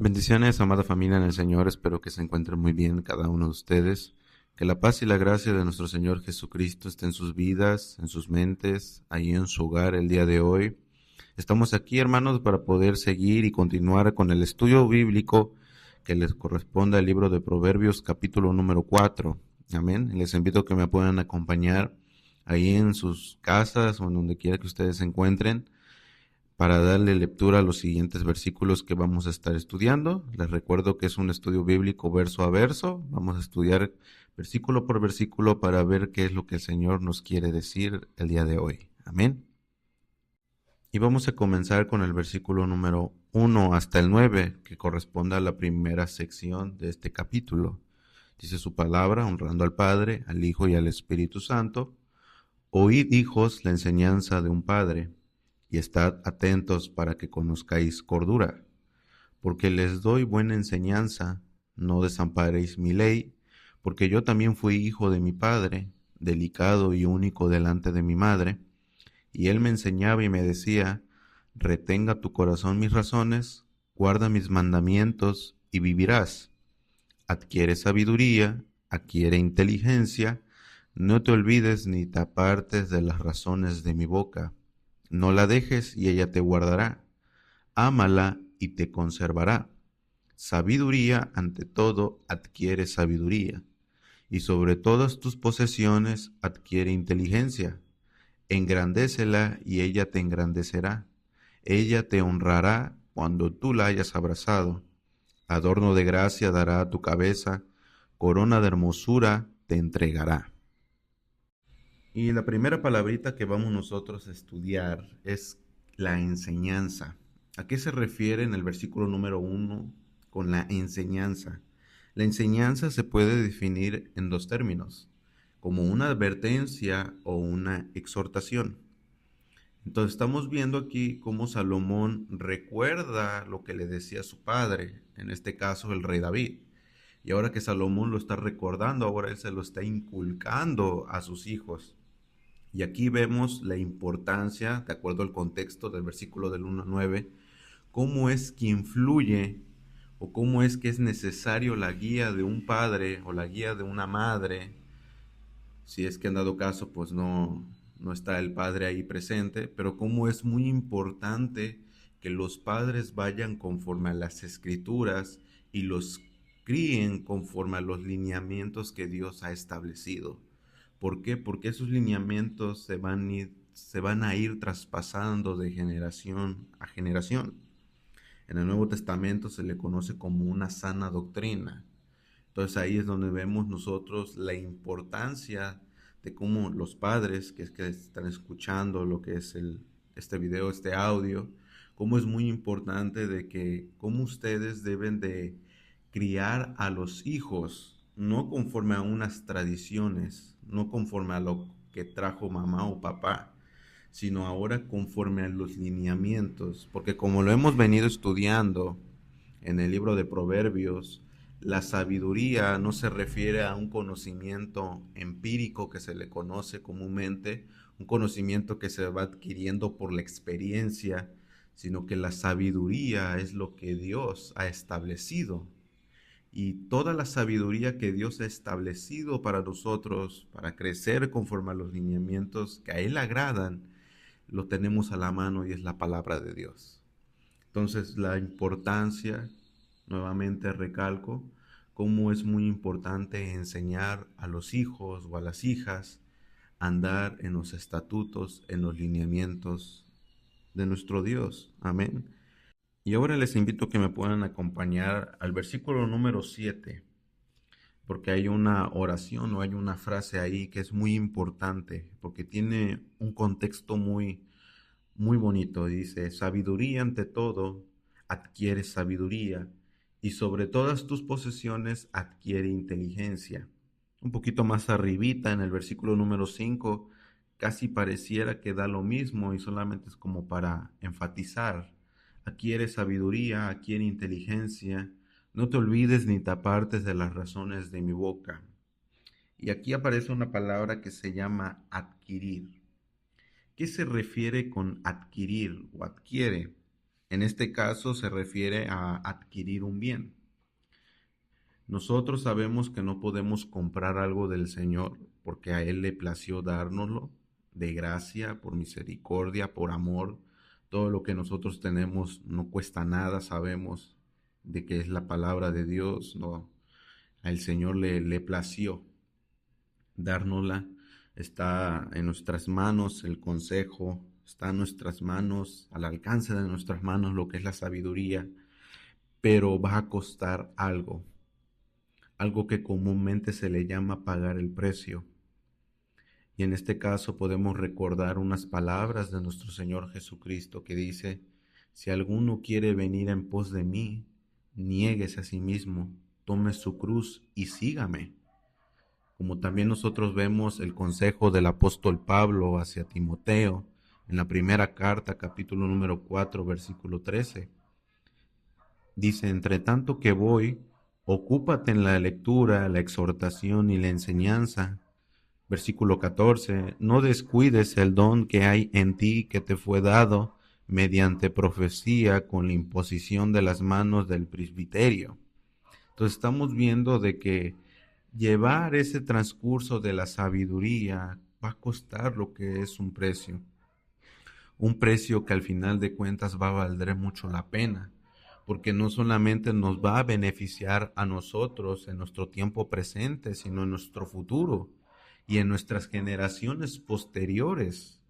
Bendiciones, amada familia en el Señor. Espero que se encuentren muy bien cada uno de ustedes. Que la paz y la gracia de nuestro Señor Jesucristo esté en sus vidas, en sus mentes, ahí en su hogar el día de hoy. Estamos aquí, hermanos, para poder seguir y continuar con el estudio bíblico que les corresponde al libro de Proverbios, capítulo número 4. Amén. Les invito a que me puedan acompañar ahí en sus casas o en donde quiera que ustedes se encuentren, para darle lectura a los siguientes versículos que vamos a estar estudiando. Les recuerdo que es un estudio bíblico verso a verso. Vamos a estudiar versículo por versículo para ver qué es lo que el Señor nos quiere decir el día de hoy. Amén. Y vamos a comenzar con el versículo número 1 hasta el 9, que corresponde a la primera sección de este capítulo. Dice su palabra, honrando al Padre, al Hijo y al Espíritu Santo. Oíd, hijos, la enseñanza de un padre, y estad atentos para que conozcáis cordura, porque les doy buena enseñanza, no desamparéis mi ley, porque yo también fui hijo de mi padre, delicado y único delante de mi madre, y él me enseñaba y me decía, retenga tu corazón mis razones, guarda mis mandamientos y vivirás. Adquiere sabiduría, adquiere inteligencia, no te olvides ni te apartes de las razones de mi boca. No la dejes y ella te guardará. Ámala y te conservará. Sabiduría, ante todo, adquiere sabiduría. Y sobre todas tus posesiones adquiere inteligencia. Engrandécela y ella te engrandecerá. Ella te honrará cuando tú la hayas abrazado. Adorno de gracia dará a tu cabeza, corona de hermosura te entregará. Y la primera palabrita que vamos nosotros a estudiar es la enseñanza. ¿A qué se refiere en el versículo número 1 con la enseñanza? La enseñanza se puede definir en dos términos, como una advertencia o una exhortación. Entonces estamos viendo aquí cómo Salomón recuerda lo que le decía su padre, en este caso el rey David. Y ahora que Salomón lo está recordando, ahora él se lo está inculcando a sus hijos. Y aquí vemos la importancia, de acuerdo al contexto del versículo del 1 al 9, cómo es que influye o cómo es que es necesario la guía de un padre o la guía de una madre, si es que en dado caso pues no está el padre ahí presente, pero cómo es muy importante que los padres vayan conforme a las escrituras y los críen conforme a los lineamientos que Dios ha establecido. ¿Por qué? Porque esos lineamientos se van a ir traspasando de generación a generación. En el Nuevo Testamento se le conoce como una sana doctrina. Entonces ahí es donde vemos nosotros la importancia de cómo los padres que están escuchando lo que es este video, este audio, cómo es muy importante de que cómo ustedes deben de criar a los hijos, no conforme a unas tradiciones, no conforme a lo que trajo mamá o papá, sino ahora conforme a los lineamientos, porque como lo hemos venido estudiando en el libro de Proverbios, la sabiduría no se refiere a un conocimiento empírico que se le conoce comúnmente, un conocimiento que se va adquiriendo por la experiencia, sino que la sabiduría es lo que Dios ha establecido. Y toda la sabiduría que Dios ha establecido para nosotros, para crecer conforme a los lineamientos que a Él agradan, lo tenemos a la mano y es la palabra de Dios. Entonces la importancia, nuevamente recalco, cómo es muy importante enseñar a los hijos o a las hijas a andar en los estatutos, en los lineamientos de nuestro Dios. Amén. Y ahora les invito a que me puedan acompañar al versículo número 7, porque hay una oración o hay una frase ahí que es muy importante, porque tiene un contexto muy bonito. Dice, sabiduría ante todo, adquiere sabiduría, y sobre todas tus posesiones adquiere inteligencia. Un poquito más arribita, en el versículo número 5, casi pareciera que da lo mismo y solamente es como para enfatizar. Adquiere sabiduría, adquiere inteligencia, no te olvides ni te apartes de las razones de mi boca. Y aquí aparece una palabra que se llama adquirir. ¿Qué se refiere con adquirir o adquiere? En este caso se refiere a adquirir un bien. Nosotros sabemos que no podemos comprar algo del Señor porque a Él le plació dárnoslo de gracia, por misericordia, por amor. Todo lo que nosotros tenemos no cuesta nada, sabemos de que es la palabra de Dios, no, al Señor le plació dárnosla. Está en nuestras manos el consejo, está en nuestras manos, al alcance de nuestras manos lo que es la sabiduría, pero va a costar algo que comúnmente se le llama pagar el precio. Y en este caso podemos recordar unas palabras de nuestro Señor Jesucristo que dice: si alguno quiere venir en pos de mí, niéguese a sí mismo, tome su cruz y sígame. Como también nosotros vemos el consejo del apóstol Pablo hacia Timoteo en la primera carta, capítulo número 4, versículo 13. Dice: entre tanto que voy, ocúpate en la lectura, la exhortación y la enseñanza. Versículo 14. No descuides el don que hay en ti, que te fue dado mediante profecía con la imposición de las manos del presbiterio. Entonces estamos viendo de que llevar ese transcurso de la sabiduría va a costar lo que es un precio que al final de cuentas va a valer mucho la pena, porque no solamente nos va a beneficiar a nosotros en nuestro tiempo presente, sino en nuestro futuro y en nuestras generaciones posteriores,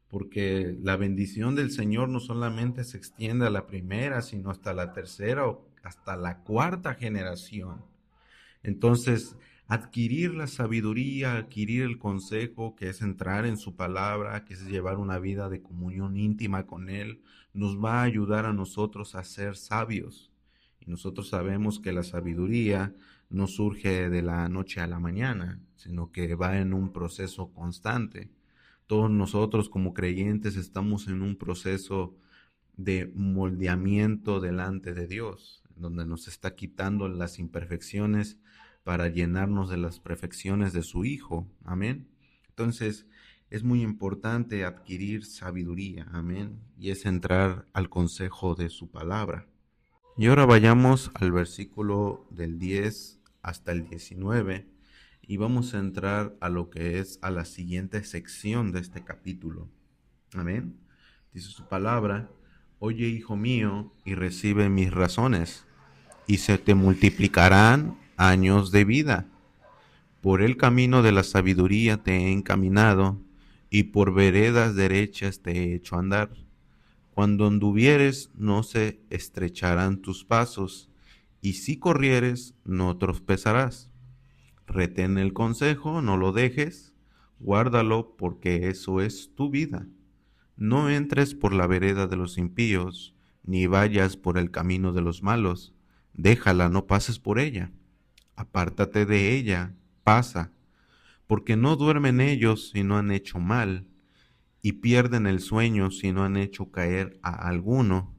porque la bendición del Señor no solamente se extiende a la primera, sino hasta la tercera o hasta la cuarta generación. Entonces, adquirir la sabiduría, adquirir el consejo, que es entrar en su palabra, que es llevar una vida de comunión íntima con Él, nos va a ayudar a nosotros a ser sabios. Y nosotros sabemos que la sabiduría no surge de la noche a la mañana, sino que va en un proceso constante. Todos nosotros como creyentes estamos en un proceso de moldeamiento delante de Dios, donde nos está quitando las imperfecciones para llenarnos de las perfecciones de su Hijo. Amén. Entonces, es muy importante adquirir sabiduría. Amén. Y es entrar al consejo de su palabra. Y ahora vayamos al versículo del 10 hasta el 19 y vamos a entrar a lo que es a la siguiente sección de este capítulo. Amén. Dice su palabra: oye, hijo mío, y recibe mis razones, y se te multiplicarán años de vida. Por el camino de la sabiduría te he encaminado, y por veredas derechas te he hecho andar. Cuando anduvieres no se estrecharán tus pasos, y si corrieres no tropezarás. Retén el consejo, no lo dejes, guárdalo, porque eso es tu vida. No entres por la vereda de los impíos, ni vayas por el camino de los malos. Déjala, no pases por ella. Apártate de ella, pasa, porque no duermen ellos si no han hecho mal, y pierden el sueño si no han hecho caer a alguno,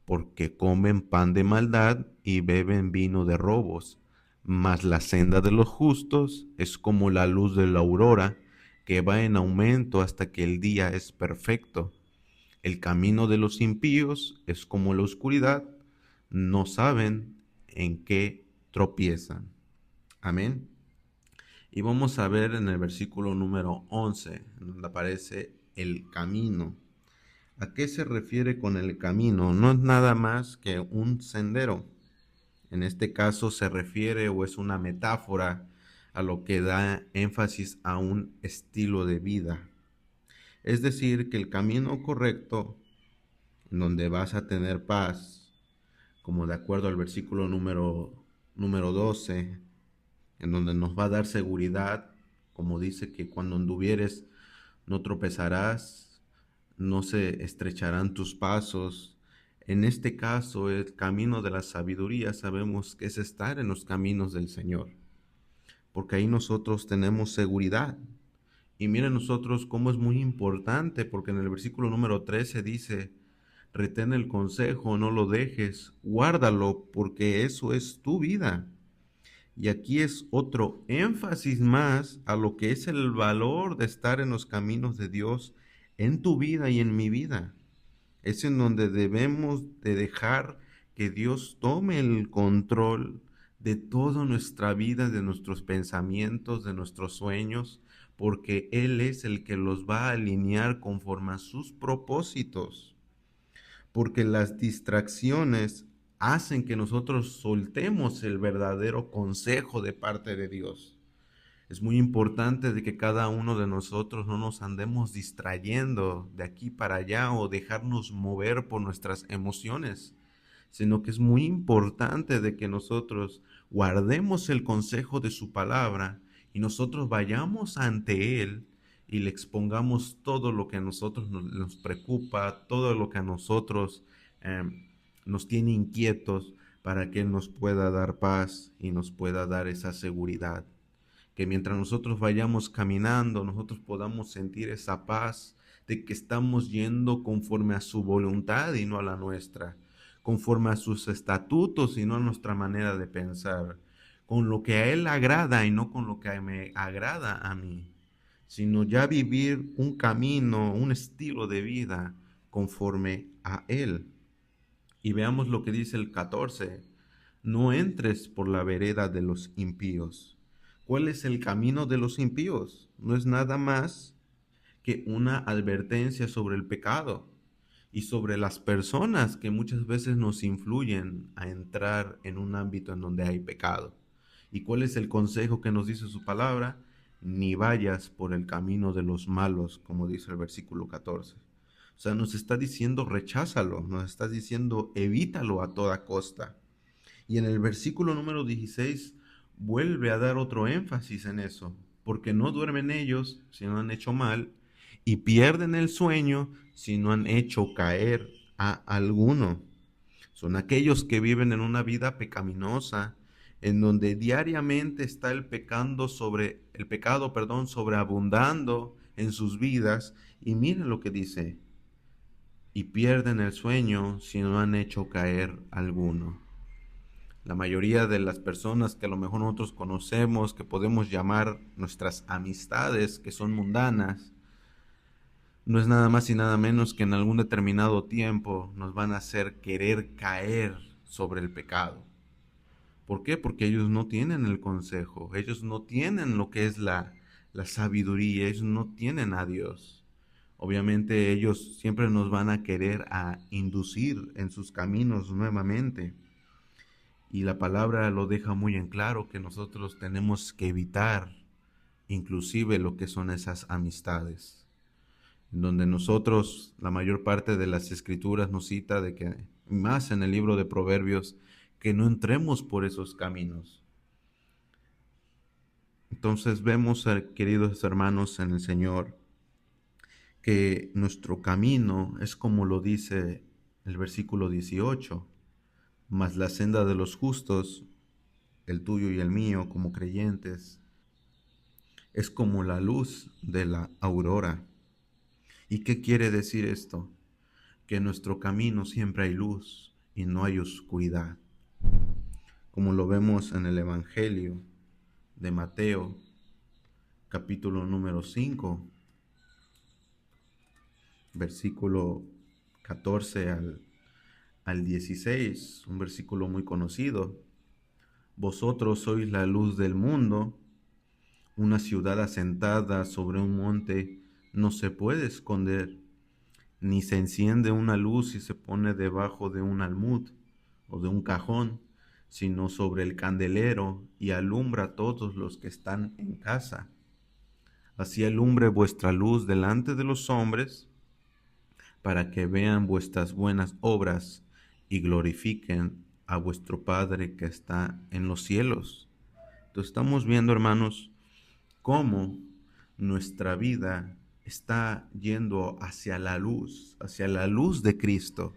porque comen pan de maldad y beben vino de robos. Mas la senda de los justos es como la luz de la aurora, que va en aumento hasta que el día es perfecto. El camino de los impíos es como la oscuridad, no saben en qué tropiezan. Amén. Y vamos a ver en el versículo número 11, donde aparece el camino. ¿A qué se refiere con el camino? No es nada más que un sendero. En este caso se refiere o es una metáfora a lo que da énfasis a un estilo de vida. Es decir, que el camino correcto, en donde vas a tener paz, como de acuerdo al versículo número 12, en donde nos va a dar seguridad, como dice que cuando anduvieres no tropezarás, no se estrecharán tus pasos. En este caso, el camino de la sabiduría sabemos que es estar en los caminos del Señor, porque ahí nosotros tenemos seguridad. Y miren nosotros cómo es muy importante, porque en el versículo número 13 dice: retén el consejo, no lo dejes, guárdalo, porque eso es tu vida. Y aquí es otro énfasis más a lo que es el valor de estar en los caminos de Dios en tu vida y en mi vida. Es en donde debemos de dejar que Dios tome el control de toda nuestra vida, de nuestros pensamientos, de nuestros sueños, porque Él es el que los va a alinear conforme a sus propósitos. Porque las distracciones hacen que nosotros soltemos el verdadero consejo de parte de Dios. Es muy importante de que cada uno de nosotros no nos andemos distrayendo de aquí para allá o dejarnos mover por nuestras emociones, sino que es muy importante de que nosotros guardemos el consejo de su palabra y nosotros vayamos ante Él y le expongamos todo lo que a nosotros nos preocupa, todo lo que a nosotros eh, nos tiene inquietos, para que Él nos pueda dar paz y nos pueda dar esa seguridad. Que mientras nosotros vayamos caminando, nosotros podamos sentir esa paz de que estamos yendo conforme a su voluntad y no a la nuestra, conforme a sus estatutos y no a nuestra manera de pensar, con lo que a Él agrada y no con lo que me agrada a mí, sino ya vivir un camino, un estilo de vida conforme a Él. Y veamos lo que dice el 14: no entres por la vereda de los impíos. ¿Cuál es el camino de los impíos? No es nada más que una advertencia sobre el pecado y sobre las personas que muchas veces nos influyen a entrar en un ámbito en donde hay pecado. ¿Y cuál es el consejo que nos dice su palabra? Ni vayas por el camino de los malos, como dice el versículo 14. O sea, nos está diciendo recházalo, nos está diciendo evítalo a toda costa. Y en el versículo número 16 vuelve a dar otro énfasis en eso, porque no duermen ellos si no han hecho mal, y pierden el sueño si no han hecho caer a alguno. Son aquellos que viven en una vida pecaminosa, en donde diariamente está el pecado, sobreabundando en sus vidas. Y miren lo que dice: y pierden el sueño si no han hecho caer alguno. La mayoría de las personas que a lo mejor nosotros conocemos, que podemos llamar nuestras amistades, que son mundanas, no es nada más y nada menos que en algún determinado tiempo nos van a hacer querer caer sobre el pecado. ¿Por qué? Porque ellos no tienen el consejo, ellos no tienen lo que es la sabiduría, ellos no tienen a Dios. Obviamente ellos siempre nos van a querer a inducir en sus caminos nuevamente. Y la palabra lo deja muy en claro, que nosotros tenemos que evitar inclusive lo que son esas amistades, en donde nosotros, la mayor parte de las escrituras nos cita de que, más en el libro de Proverbios, que no entremos por esos caminos. Entonces vemos, queridos hermanos en el Señor, que nuestro camino es como lo dice el versículo 18, mas la senda de los justos, el tuyo y el mío como creyentes, es como la luz de la aurora. ¿Y qué quiere decir esto? Que en nuestro camino siempre hay luz y no hay oscuridad. Como lo vemos en el Evangelio de Mateo, capítulo número 5, versículo 14 al 16, un versículo muy conocido. Vosotros sois la luz del mundo. Una ciudad asentada sobre un monte no se puede esconder, ni se enciende una luz y se pone debajo de un almud o de un cajón, sino sobre el candelero, y alumbra a todos los que están en casa. Así alumbre vuestra luz delante de los hombres, para que vean vuestras buenas obras y glorifiquen a vuestro Padre que está en los cielos. Entonces estamos viendo, hermanos, cómo nuestra vida está yendo hacia la luz de Cristo.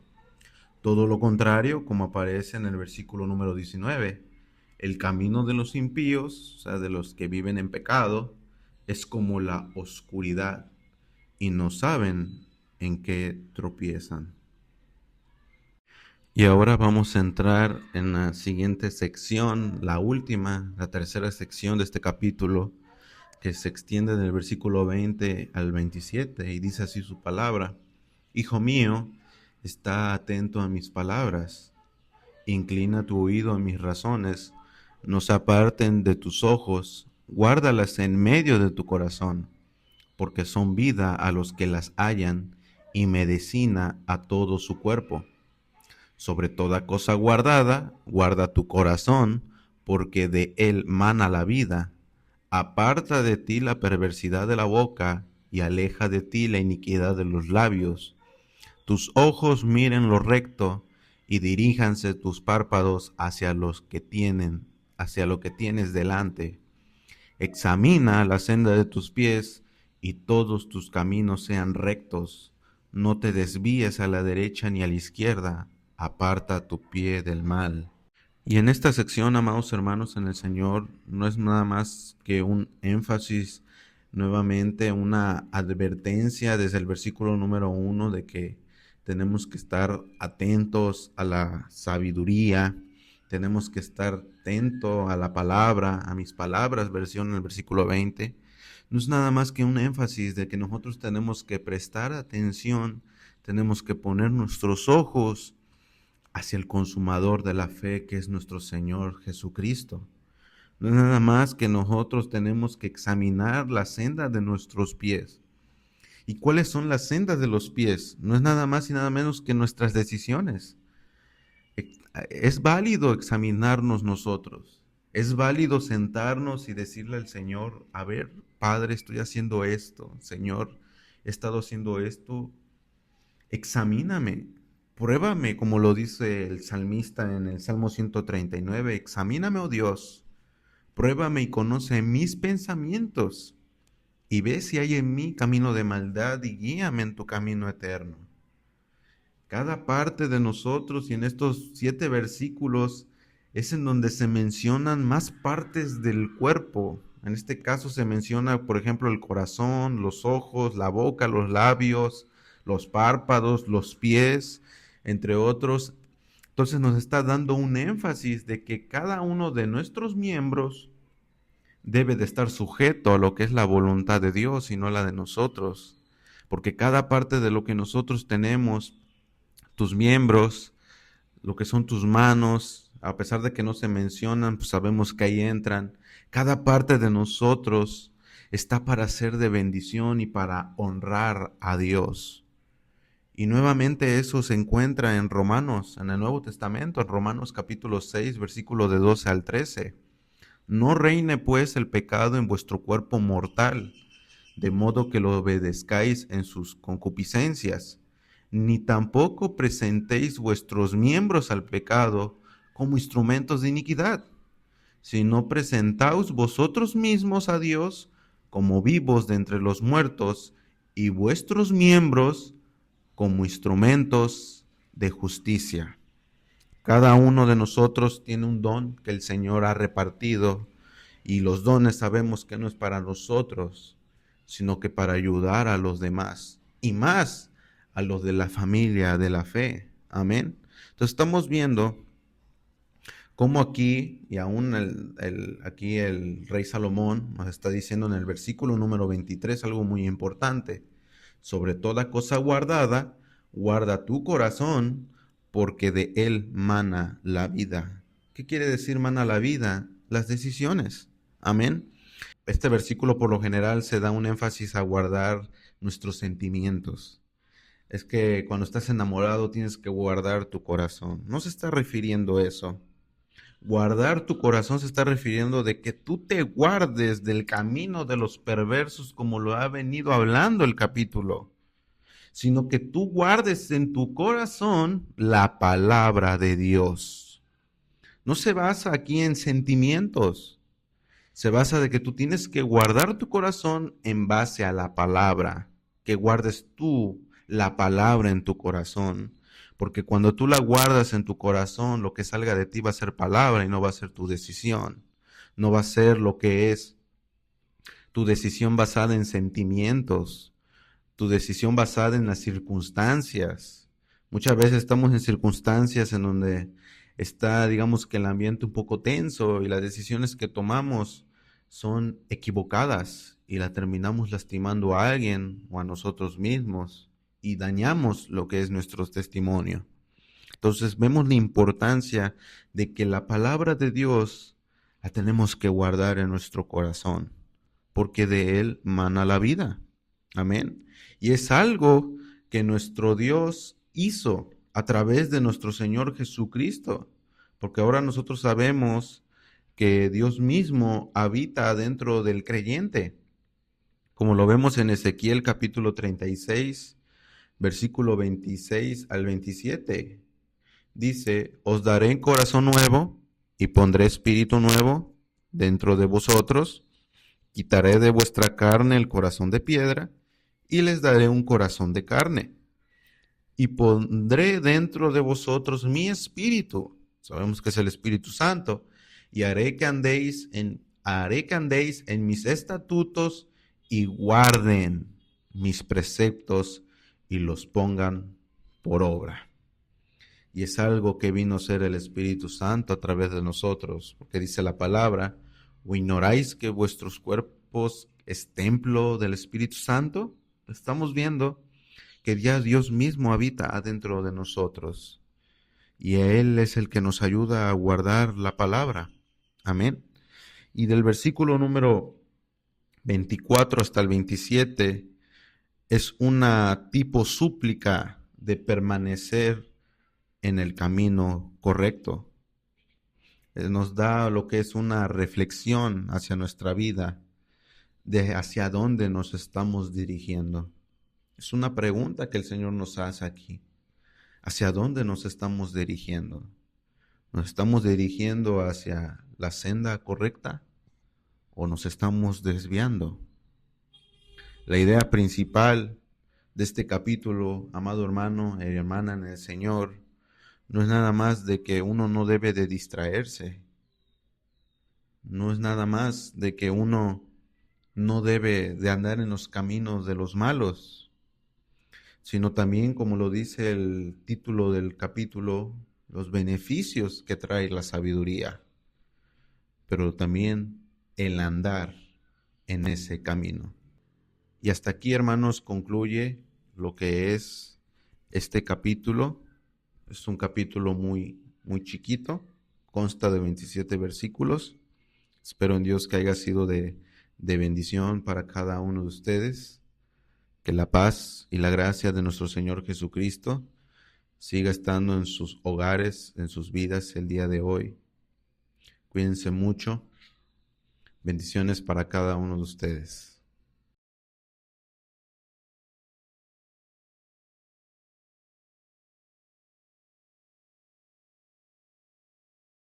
Todo lo contrario, como aparece en el versículo número 19, el camino de los impíos, o sea, de los que viven en pecado, es como la oscuridad y no saben en qué tropiezan. Y ahora vamos a entrar en la siguiente sección, la última, la tercera sección de este capítulo, que se extiende del versículo 20 al 27, y dice así su palabra: Hijo mío, Está atento a mis palabras. Inclina tu oído a mis razones. No se aparten de tus ojos. Guárdalas en medio de tu corazón, porque son vida a los que las hallan y medicina a todo su cuerpo. Sobre toda cosa guardada, guarda tu corazón, porque de él mana la vida. Aparta de ti la perversidad de la boca, y aleja de ti la iniquidad de los labios. Tus ojos miren lo recto, y diríjanse tus párpados hacia lo que tienes delante. Examina la senda de tus pies, y todos tus caminos sean rectos. No te desvíes a la derecha ni a la izquierda. Aparta tu pie del mal. Y en esta sección, amados hermanos en el Señor, no es nada más que un énfasis, nuevamente una advertencia desde el versículo número 1 de que tenemos que estar atentos a la sabiduría, tenemos que estar atentos a la palabra, a mis palabras, versión en el versículo 20. No es nada más que un énfasis de que nosotros tenemos que prestar atención, tenemos que poner nuestros ojos hacia el consumador de la fe, que es nuestro Señor Jesucristo. No es nada más que nosotros tenemos que examinar la senda de nuestros pies. ¿Y cuáles son las sendas de los pies? No es nada más y nada menos que nuestras decisiones. Es válido examinarnos nosotros. Es válido sentarnos y decirle al Señor, a ver, Padre, estoy haciendo esto. Señor, he estado haciendo esto. Examíname. Pruébame, como lo dice el salmista en el Salmo 139, examíname, oh Dios, pruébame y conoce mis pensamientos, y ve si hay en mí camino de maldad, y guíame en tu camino eterno. Cada parte de nosotros, y en estos 7 versículos, es en donde se mencionan más partes del cuerpo. En este caso se menciona, por ejemplo, el corazón, los ojos, la boca, los labios, los párpados, los pies, entre otros. Entonces nos está dando un énfasis de que cada uno de nuestros miembros debe de estar sujeto a lo que es la voluntad de Dios y no la de nosotros. Porque cada parte de lo que nosotros tenemos, tus miembros, lo que son tus manos, a pesar de que no se mencionan, pues sabemos que ahí entran. Cada parte de nosotros está para ser de bendición y para honrar a Dios. Y nuevamente eso se encuentra en Romanos, en el Nuevo Testamento, en Romanos capítulo 6, versículo de 12 al 13. No reine pues el pecado en vuestro cuerpo mortal, de modo que lo obedezcáis en sus concupiscencias, ni tampoco presentéis vuestros miembros al pecado como instrumentos de iniquidad, sino presentaos vosotros mismos a Dios como vivos de entre los muertos, y vuestros miembros como instrumentos de justicia. Cada uno de nosotros tiene un don que el Señor ha repartido, y los dones sabemos que no es para nosotros, sino que para ayudar a los demás, y más a los de la familia de la fe. Amén. Entonces estamos viendo cómo aquí, y aún aquí el rey Salomón nos está diciendo en el versículo número 23 algo muy importante. Sobre toda cosa guardada, guarda tu corazón, porque de él mana la vida. ¿Qué quiere decir mana la vida? Las decisiones. Amén. Este versículo por lo general se da un énfasis a guardar nuestros sentimientos. Es que cuando estás enamorado tienes que guardar tu corazón. No se está refiriendo a eso. Guardar tu corazón se está refiriendo de que tú te guardes del camino de los perversos, como lo ha venido hablando el capítulo, sino que tú guardes en tu corazón la palabra de Dios. No se basa aquí en sentimientos, se basa de que tú tienes que guardar tu corazón en base a la palabra, que guardes tú la palabra en tu corazón. Porque cuando tú la guardas en tu corazón, lo que salga de ti va a ser palabra y no va a ser tu decisión. No va a ser lo que es tu decisión basada en sentimientos, tu decisión basada en las circunstancias. Muchas veces estamos en circunstancias en donde está, digamos que el ambiente un poco tenso y las decisiones que tomamos son equivocadas y la terminamos lastimando a alguien o a nosotros mismos. y dañamos lo que es nuestro testimonio. Entonces vemos la importancia de que la palabra de Dios la tenemos que guardar en nuestro corazón, porque de él mana la vida. Amén. Y es algo que nuestro Dios hizo a través de nuestro Señor Jesucristo, porque ahora nosotros sabemos que Dios mismo habita dentro del creyente, como lo vemos en Ezequiel capítulo 36, versículo 26 al 27. Dice, os daré corazón nuevo y pondré espíritu nuevo dentro de vosotros, quitaré de vuestra carne el corazón de piedra y les daré un corazón de carne. Y pondré dentro de vosotros mi espíritu, sabemos que es el Espíritu Santo, y haré que andéis en mis estatutos y guarden mis preceptos y los pongan por obra. Y es algo que vino a ser el Espíritu Santo a través de nosotros, porque dice la palabra, ¿o ignoráis que vuestros cuerpos es templo del Espíritu Santo? Estamos viendo que ya Dios mismo habita adentro de nosotros y Él es el que nos ayuda a guardar la palabra. Amén. Y del versículo número 24 hasta el 27 es una tipo súplica de permanecer en el camino correcto. Nos da lo que es una reflexión hacia nuestra vida, de hacia dónde nos estamos dirigiendo. Es una pregunta que el Señor nos hace aquí. ¿Hacia dónde nos estamos dirigiendo? ¿Nos estamos dirigiendo hacia la senda correcta o nos estamos desviando? La idea principal de este capítulo, amado hermano y hermana en el Señor, no es nada más de que uno no debe de distraerse. No es nada más de que uno no debe de andar en los caminos de los malos, sino también, como lo dice el título del capítulo, los beneficios que trae la sabiduría, pero también el andar en ese camino. Y hasta aquí, hermanos, concluye lo que es este capítulo. Es un capítulo muy chiquito, consta de 27 versículos. Espero en Dios que haya sido de bendición para cada uno de ustedes. Que la paz y la gracia de nuestro Señor Jesucristo siga estando en sus hogares, en sus vidas el día de hoy. Cuídense mucho. Bendiciones para cada uno de ustedes.